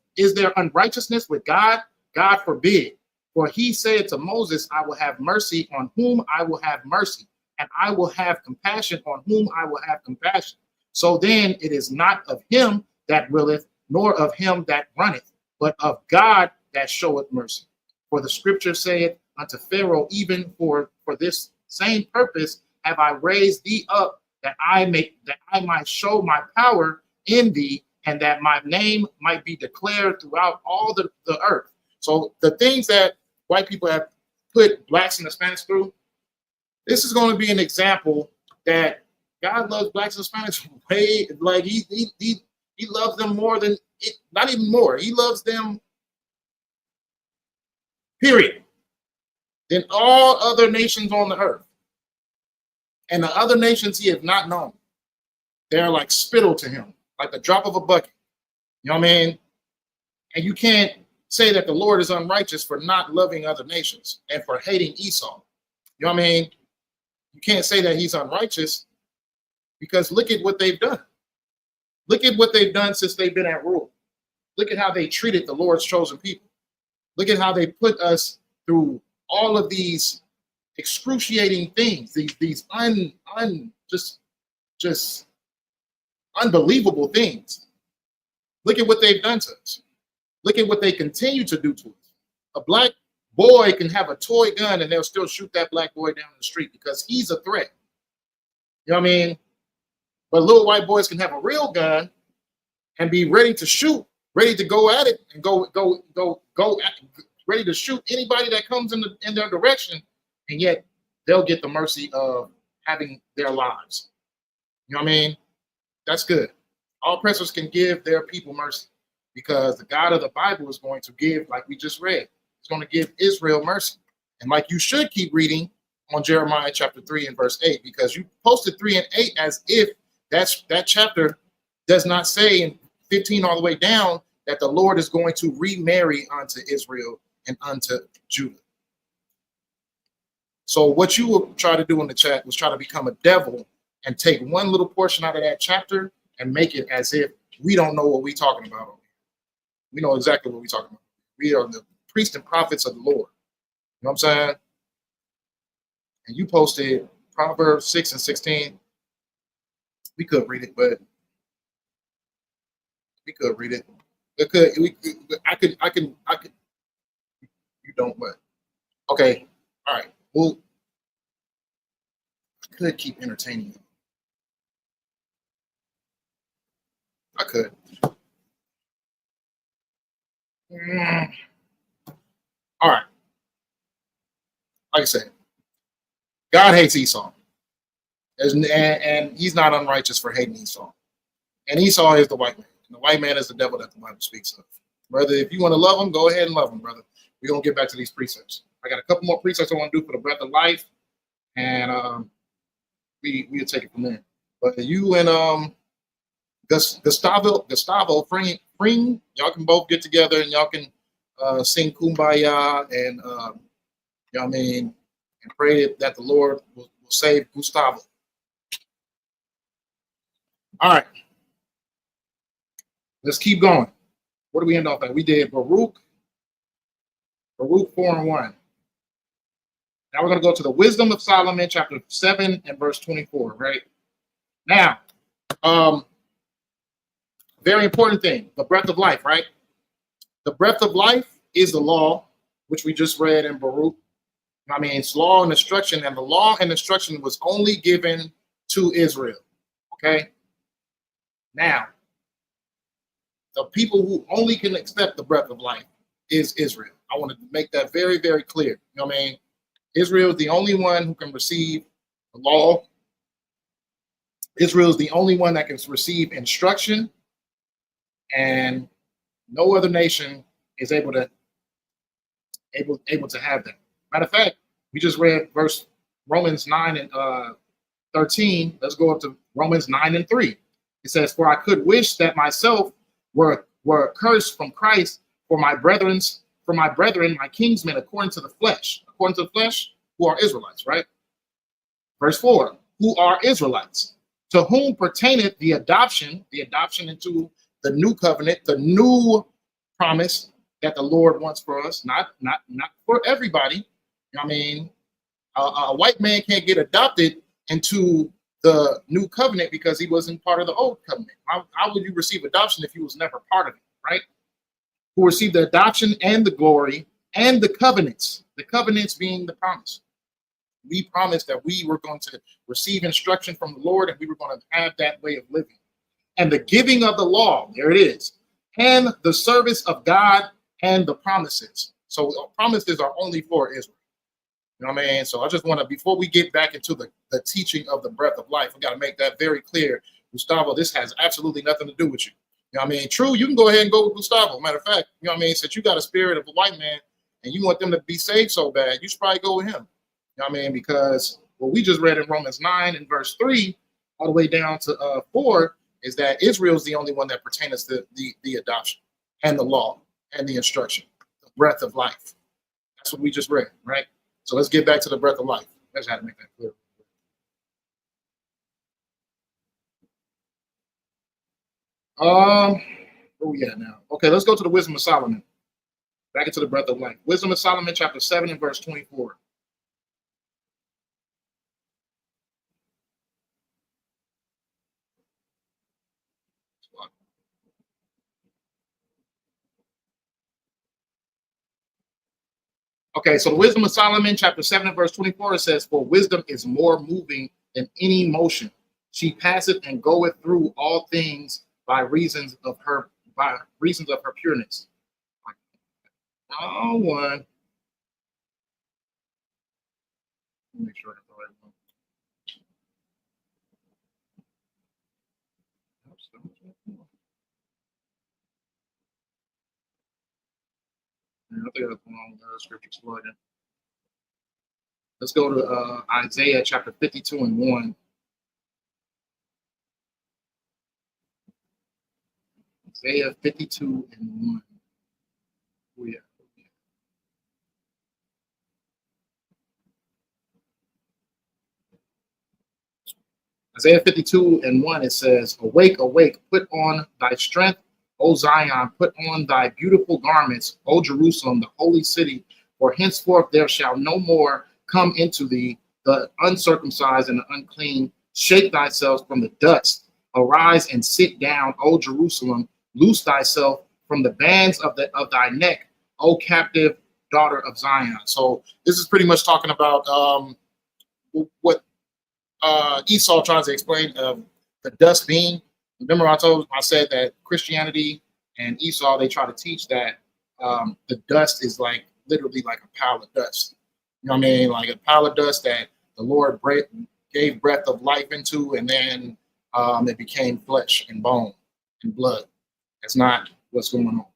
unrighteousness with God? God forbid. For he said to Moses, I will have mercy on whom I will have mercy, and I will have compassion on whom I will have compassion. So then it is not of him that willeth, nor of him that runneth, but of God that showeth mercy. For the scripture saith unto Pharaoh, even for this same purpose have I raised thee up, that I might show my power in thee, and that my name might be declared throughout all the earth. So the things that white people have put blacks and Hispanics through, this is going to be an example that God loves blacks and Hispanics way, like he loves them more than, not even more, he loves them, period, than all other nations on the earth. And the other nations he has not known. They're like spittle to him, like the drop of a bucket. You know what I mean? And you can't say that the Lord is unrighteous for not loving other nations and for hating Esau. You know what I mean? You can't say that he's unrighteous because look at what they've done. Look at what they've done since they've been at rule. Look at how they treated the Lord's chosen people. Look at how they put us through all of these excruciating things, these just unbelievable things. Look at what they've done to us. Look at what they continue to do to us. A black boy can have a toy gun and they'll still shoot that black boy down the street because he's a threat. You know what I mean? But little white boys can have a real gun and be ready to shoot, ready to go at it and go ready to shoot anybody that comes in their direction, and yet they'll get the mercy of having their lives. You know what I mean? That's good. All oppressors can give their people mercy because the God of the Bible is going to give, like we just read, he's going to give Israel mercy. And like you should keep reading on Jeremiah chapter 3 and verse 8, because you posted 3 and 8 as if that chapter does not say in 15 all the way down that the Lord is going to remarry unto Israel and unto Judah. So what you will try to do in the chat was try to become a devil and take one little portion out of that chapter and make it as if we don't know what we're talking about. We know exactly what we're talking about. We are the priests and prophets of the Lord. You know what I'm saying? And you posted Proverbs 6 and 16. We could read it, but we could read it. I could. You don't, but okay. All right. Well, I could keep entertaining you. I could. All right. Like I said, God hates Esau. And he's not unrighteous for hating Esau. And Esau is the white man. And the white man is the devil that the Bible speaks of. Brother, if you want to love him, go ahead and love him, brother. We're going to get back to these precepts. I got a couple more precepts I want to do for the breath of life. And we'll take it from there. But you and Gustavo Fring, y'all can both get together and y'all can sing Kumbaya and, you know what I mean, and pray that the Lord will save Gustavo. All right. Let's keep going. What do we end off at? We did Baruch 4:1. Now we're going to go to the Wisdom of Solomon, chapter 7 and verse 24, right? Now, very important thing, the breath of life, right? The breath of life is the law, which we just read in Baruch. I mean, it's law and instruction, and the law and instruction was only given to Israel, okay? Now, the people who only can accept the breath of life is Israel. I want to make that very, very clear. You know what I mean? Israel is the only one who can receive the law. Israel is the only one that can receive instruction, and no other nation is able to have that. Matter of fact, we just read Romans 9 and 13. Let's go up to Romans 9 and 3. It says, "For I could wish that myself were accursed from Christ for my brethren, my kinsmen, according to the flesh." According to the flesh, who are Israelites, right? Verse 4, who are Israelites, to whom pertaineth the adoption into the new covenant, the new promise that the Lord wants for us, not for everybody. You know what I mean? A white man can't get adopted into the new covenant because he wasn't part of the old covenant. How would you receive adoption if he was never part of it, right? Who received the adoption and the glory and the covenants being the promise. We promised that we were going to receive instruction from the Lord, and we were going to have that way of living. And the giving of the law, there it is, and the service of God and the promises. So promises are only for Israel. You know what I mean? So I just want to, before we get back into the teaching of the breath of life, we got to make that very clear. Gustavo, this has absolutely nothing to do with you. You know what I mean? True, you can go ahead and go with Gustavo. Matter of fact, you know what I mean? Since you got a spirit of a white man and you want them to be saved so bad, you should probably go with him. You know what I mean? Because what we just read in Romans 9 and verse 3 all the way down to 4 is that Israel is the only one that pertains to the adoption and the law and the instruction, the breath of life. That's what we just read, right? So let's get back to the breath of life. I just had to make that clear. Where we at now? Okay, let's go to the Wisdom of Solomon. Back into the breath of life. Wisdom of Solomon, chapter 7 and verse 24. Okay, so the Wisdom of Solomon, chapter 7 and verse 24, it says, "For wisdom is more moving than any motion. She passeth and goeth through all things by reasons of her pureness." Oh, one. Let me make sure I have the right one. I think that's the wrong scripture slide in. Let's go to Isaiah chapter 52 and 1. Isaiah 52 and 1. Oh, yeah. Isaiah 52 and 1, it says, "Awake, awake, put on thy strength, O Zion, put on thy beautiful garments, O Jerusalem, the holy city, for henceforth there shall no more come into thee the uncircumcised and the unclean. Shake thyself from the dust. Arise and sit down, O Jerusalem. Loose thyself from the bands of thy neck, O captive daughter of Zion." So this is pretty much talking about what Esau tries to explain the dust being. Remember, I said that Christianity and Esau, they try to teach that the dust is like literally like a pile of dust. You know what I mean? Like a pile of dust that the Lord gave breath of life into, and then it became flesh and bone and blood. That's not what's going on.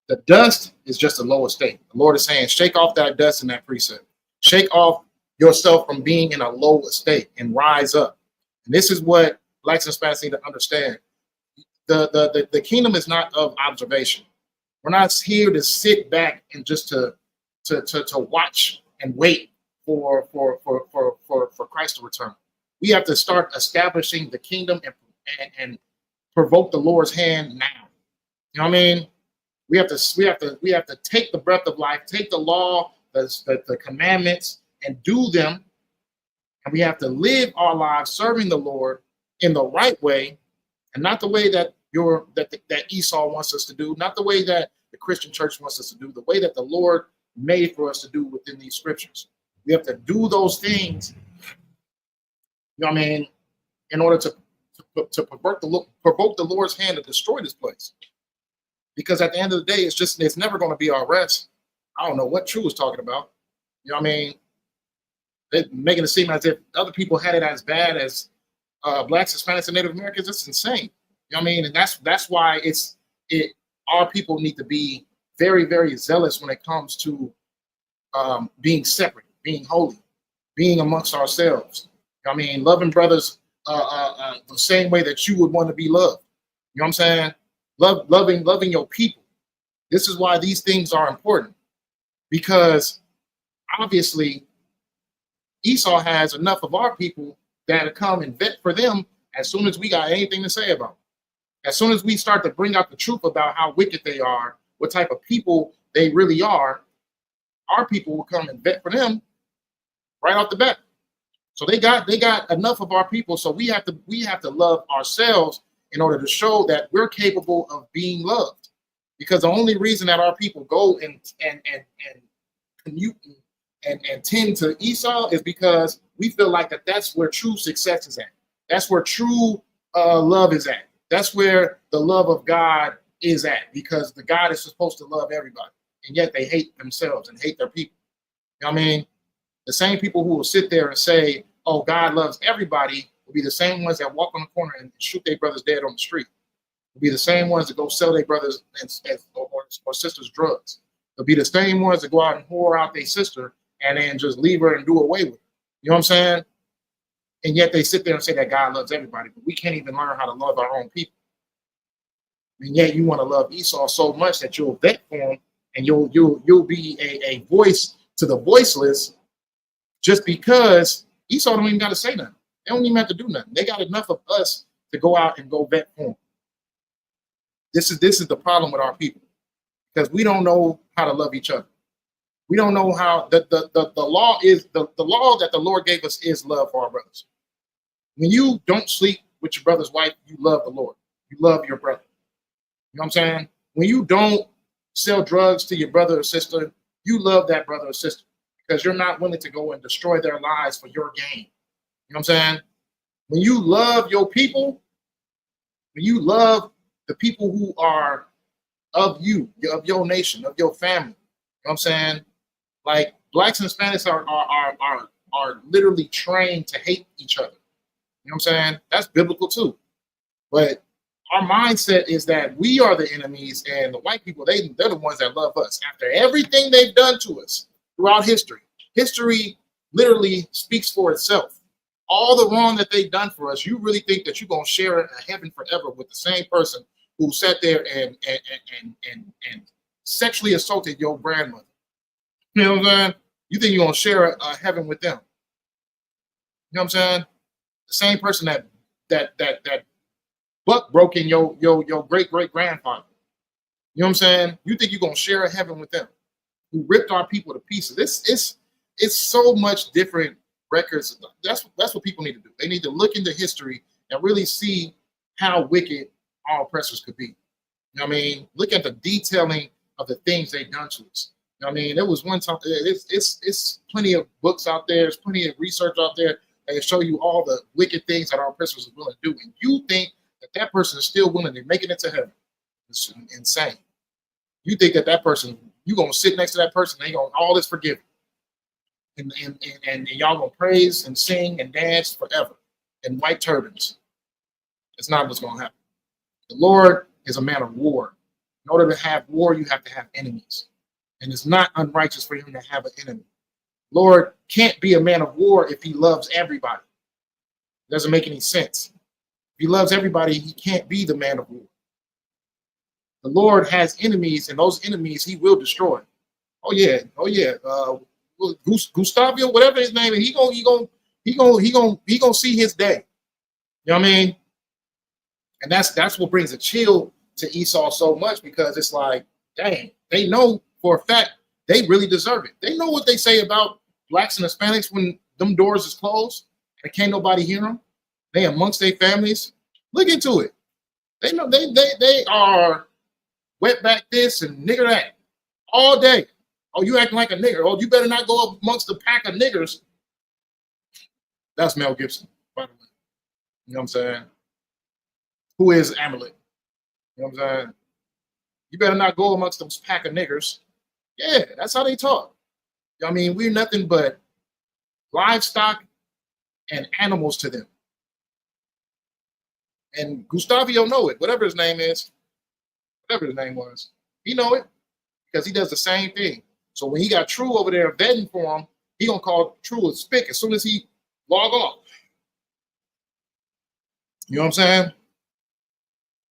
The dust is just a lower state. The Lord is saying, shake off that dust in that precept. Shake off yourself from being in a low state and rise up. And this is what Blacks and Hispanics need to understand. The kingdom is not of observation. We're not here to sit back and just to watch and wait for Christ to return. We have to start establishing the kingdom and provoke the Lord's hand now. You know what I mean? We have to take the breath of life, take the law, the commandments, and do them. And we have to live our lives serving the Lord in the right way, and not the way that Esau wants us to do, not the way that the Christian church wants us to do, the way that the Lord made for us to do within these scriptures. We have to do those things, you know what I mean, in order to provoke the Lord's hand to destroy this place. Because at the end of the day, it's never going to be our rest. I don't know what True was talking about. You know what I mean? They're making it seem as if other people had it as bad as Blacks, Hispanics, and Native Americans. It's insane. You know what I mean? And that's why our people need to be very, very zealous when it comes to being separate, being holy, being amongst ourselves. You know what I mean? Loving brothers the same way that you would want to be loved. You know what I'm saying? Loving your people. This is why these things are important, because obviously Esau has enough of our people that'll come and vet for them as soon as we got anything to say about them. As soon as we start to bring out the truth about how wicked they are, what type of people they really are, our people will come and vet for them right off the bat. So they got enough of our people. So we have to love ourselves in order to show that we're capable of being loved. Because the only reason that our people go and commute and tend to Esau is because we feel like that's where true success is at. That's where true love is at. That's where the love of God is at, because the God is supposed to love everybody, and yet they hate themselves and hate their people. You know what I mean? The same people who will sit there and say, oh, God loves everybody, will be the same ones that walk on the corner and shoot their brothers dead on the street. Will be the same ones that go sell their brothers or sisters drugs. They'll be the same ones that go out and whore out their sister and then just leave her and do away with her. You know what I'm saying? And yet they sit there and say that God loves everybody, but we can't even learn how to love our own people. And yet you want to love Esau so much that you'll vet for him, and you'll be a voice to the voiceless, just because Esau don't even got to say nothing. They don't even have to do nothing. They got enough of us to go out and go vet for him. This is the problem with our people, because we don't know how to love each other. We don't know how the law is the law that the Lord gave us is love for our brothers. When you don't sleep with your brother's wife, you love the Lord. You love your brother. You know what I'm saying? When you don't sell drugs to your brother or sister, you love that brother or sister, because you're not willing to go and destroy their lives for your gain. You know what I'm saying? When you love your people, when you love the people who are of you, of your nation, of your family, you know what I'm saying? Like Blacks and Hispanics are literally trained to hate each other. You know what I'm saying? That's biblical too. But our mindset is that we are the enemies, and the white people, they're the ones that love us. After everything they've done to us throughout history, history literally speaks for itself. All the wrong that they've done for us, you really think that you're going to share a heaven forever with the same person who sat there and sexually assaulted your grandmother? You know what I'm saying? You think you're going to share a heaven with them? You know what I'm saying? The same person that buck broke in your great-great-grandfather. You know what I'm saying? You think you're going to share a heaven with them, who ripped our people to pieces. It's so much different records. That's what people need to do. They need to look into history and really see how wicked our oppressors could be. You know what I mean? Look at the detailing of the things they've done to us. You know what I mean? There was one time, it's plenty of books out there, there's plenty of research out there that show you all the wicked things that our oppressors are willing to do. And you think that person is still willing to make it into heaven. It's insane. You think that person, you're going to sit next to that person, and all this forgiven. And y'all going to praise and sing and dance forever in white turbans. It's not what's going to happen. The Lord is a man of war. In order to have war, you have to have enemies. And it's not unrighteous for him to have an enemy. Lord can't be a man of war if he loves everybody. It doesn't make any sense. If he loves everybody, he can't be the man of war. The Lord has enemies, and those enemies he will destroy. Oh yeah. Gustavio, whatever his name is, he gonna see his day. You know what I mean? And that's what brings a chill to Esau so much, because it's like, dang, they know for a fact they really deserve it. They know what they say about blacks and Hispanics when them doors is closed and can't nobody hear them. They amongst their families. Look into it. They know they are wetback this and nigger that all day. Oh, you acting like a nigger. Oh, you better not go up amongst the pack of niggers. That's Mel Gibson, by the way. You know what I'm saying? Who is Amalek? You know what I'm saying? You better not go amongst those pack of niggers. Yeah, that's how they talk. I mean, we're nothing but livestock and animals to them. And Gustavio know it. Whatever his name is, whatever his name was, he know it because he does the same thing. So when he got True over there vetting for him, he gonna call True a spick as soon as he log off. You know what I'm saying?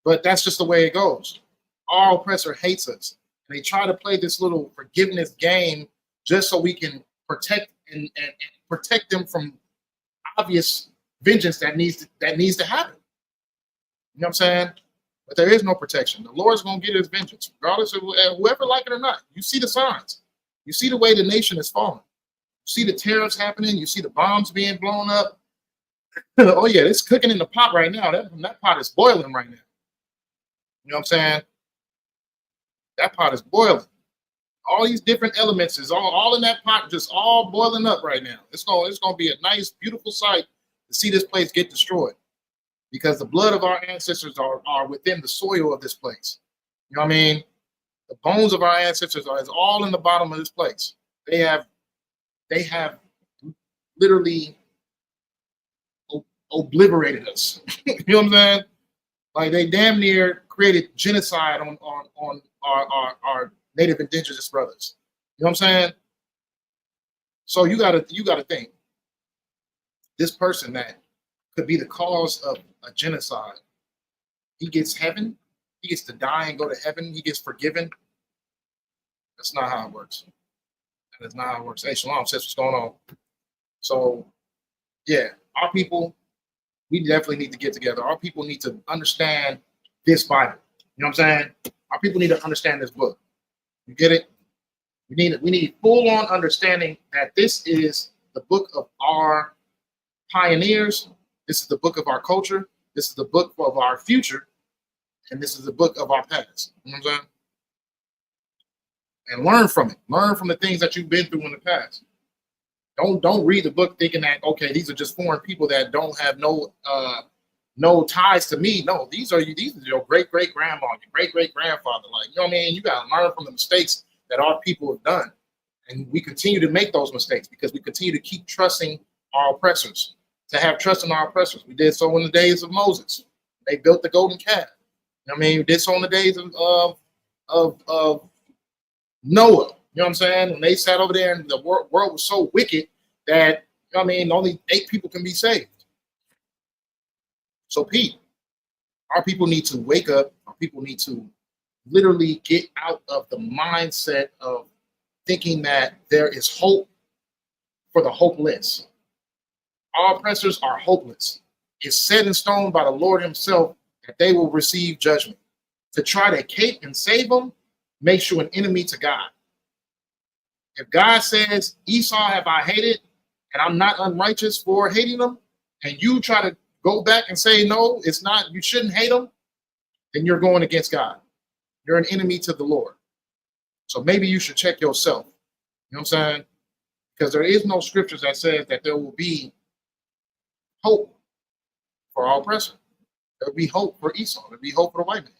But that's just the way it goes. Our oppressor hates us. And they try to play this little forgiveness game just so we can protect and protect them from obvious vengeance that needs to happen. You know what I'm saying? But there is no protection. The Lord's going to get his vengeance, regardless of whoever like it or not. You see the signs. You see the way the nation is falling. You see the tariffs happening. You see the bombs being blown up. Oh, yeah, it's cooking in the pot right now. That pot is boiling right now. You know what I'm saying? That pot is boiling. All these different elements is all in that pot, just all boiling up right now. It's gonna be a nice, beautiful sight to see this place get destroyed, because the blood of our ancestors are within the soil of this place. You know what I mean? The bones of our ancestors is all in the bottom of this place. They have literally obliterated us. You know what I'm saying? Like, they damn near created genocide on our native indigenous brothers. You know what I'm saying? So you gotta think, this person that could be the cause of a genocide, he gets heaven, he gets to die and go to heaven, he gets forgiven. That's not how it works. That is not how it works. Hey, Shalom, says what's going on. So yeah, our people, we definitely need to get together. Our people need to understand this Bible. You know what I'm saying? Our people need to understand this book. You get it? We need full-on understanding that this is the book of our pioneers. This is the book of our culture. This is the book of our future. And this is the book of our past. You know what I'm saying? And learn from it. Learn from the things that you've been through in the past. Don't read the book thinking that, okay, these are just foreign people that don't have no ties to me. No, these are your great-great-grandma, your great-great-grandfather. Like, you know what I mean? You gotta learn from the mistakes that our people have done. And we continue to make those mistakes because we continue to keep trusting our oppressors, to have trust in our oppressors. We did so in the days of Moses. They built the golden calf. You know what I mean? We did so in the days of Noah. You know what I'm saying? When they sat over there and the world was so wicked that, you know what I mean, only 8 people can be saved. So, Pete, our people need to wake up. Our people need to literally get out of the mindset of thinking that there is hope for the hopeless. Our oppressors are hopeless. It's set in stone by the Lord himself that they will receive judgment. To try to cape and save them makes you an enemy to God. If God says, Esau have I hated, and I'm not unrighteous for hating them, and you try to go back and say, no, it's not, you shouldn't hate them, then you're going against God. You're an enemy to the Lord. So maybe you should check yourself. You know what I'm saying? Because there is no scriptures that says that there will be hope for our oppressor. There will be hope for Esau. There will be hope for the white man.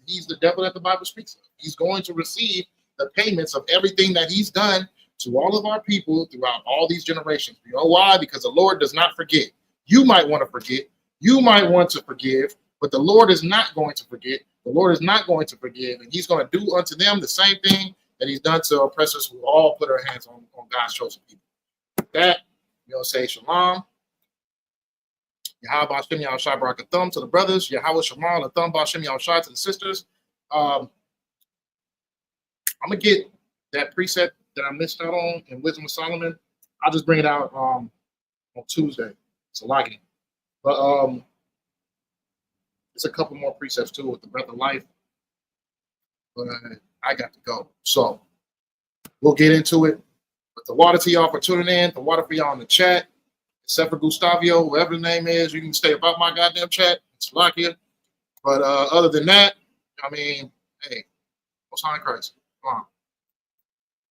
He's the devil that the Bible speaks of. He's going to receive the payments of everything that he's done to all of our people throughout all these generations. You know why? Because the Lord does not forget. You might want to forget. You might want to forgive, but the Lord is not going to forget. The Lord is not going to forgive, and he's going to do unto them the same thing that he's done to oppressors who all put their hands on God's chosen people. With that, we're going to say shalom. Yahweh Bashem Yahushai Barakathum to the brothers. Yahweh Shamal Athum Bashem Yahushai to the sisters. I'm gonna get that preset that I missed out on in Wisdom of Solomon. I'll just bring it out on Tuesday. So like it. But there's a couple more precepts too with the Breath of Life. But I got to go. So we'll get into it. But the water to y'all for tuning in, the water for y'all in the chat, except for Gustavio, whoever the name is, you can stay about my goddamn chat. It's Lakia. But other than that, I mean, hey, what's on Christ? Come on.